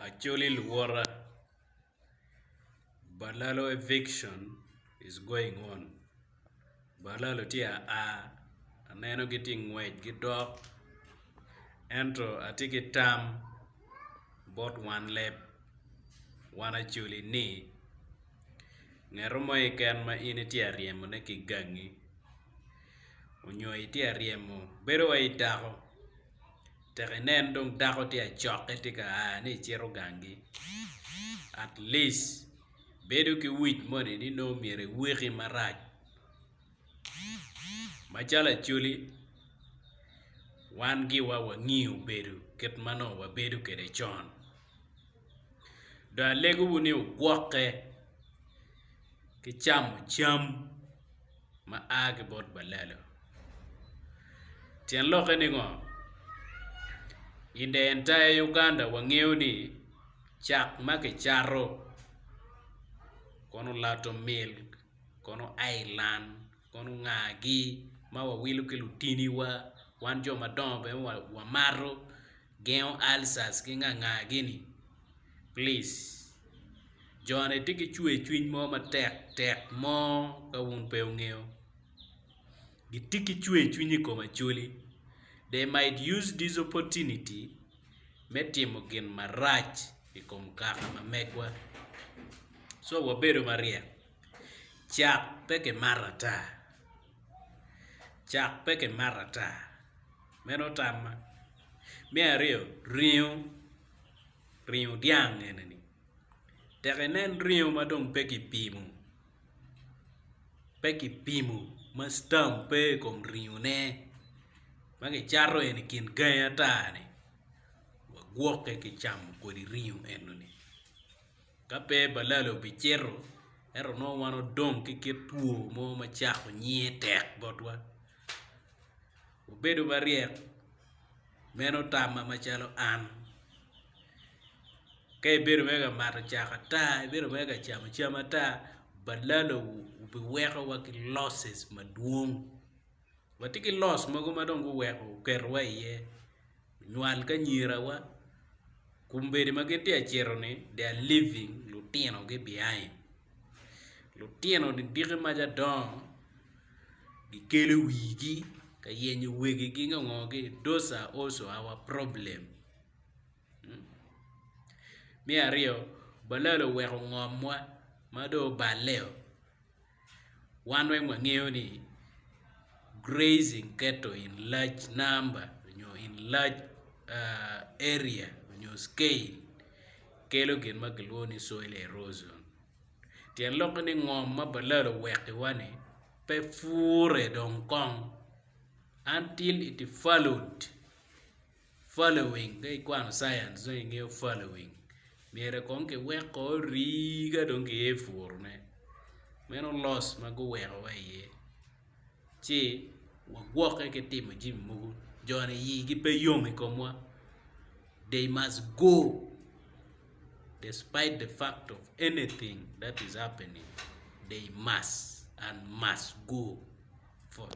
Actually, Luwara Balalo eviction is going on. Balalo tia aneno getting wage gidok ento atiki tam bot one lap one actually ni ngero mo iken ma ini tia riemo ne kigangi unyo itia riemo bero wa idako terenen dong dako tia chok etika ni chiro gangi at least bedo ki wich money ni no mere weki maraj machala chuli wan gi wa wangiu bedo ket mano wa bedo kede chon da lego wuni gwoke ki cham ma age bot balalo tien loke ni ngo in the entire Uganda wangiu ni chak make charo kono lato milk kono island kono ngagi ma wawilu ke lutini wa wan jo madombe wa maro geo alsas ki ngagi ni please jone tiki chue chuny mo ma tek mo ka un pe ngeo gi tiki chue chunyi ko machuli they might use this opportunity metimo gin marach ikom kaka mamekwa so wabedo maria chak peke marata meno tama mi ario riu diang eneni terenen riu madong peki pimu mastam pe kom riu ne magi charo en kin gaya tani wagwoke ki cham kodi riu enoni kape balalo bichero ero no wano dong ki tuo mo machako nyie tek botwa ubedo bariek meno tama machalo an kay bedo mega mata chaka ta bedo mega chama ta balalo ubiweka waki losses maduong watiki loss mago madongo weko kerwa ye nywal ka nyira wa kumbedi magenti achero ni they are living lutino ge behind lutino ni dike maja don gikele wigi ka yenye wegi gi ngongi those are also our problem mi ario balalo weko ngomwa mado baleo wanwe ngeo ni grazing cattle in large number in large area scale kelo gen magloni soil erosion tien lok ni ngom ma balalo weke wane pe fure dong kong until it following kai kwano science so ngeo following mere konke weko riga dong ke furne meno loss mago weko wa ye chi wagwoke ke timo jim mugu jone yigi pe yomi komwa they must go despite the fact of anything that is happening they must go for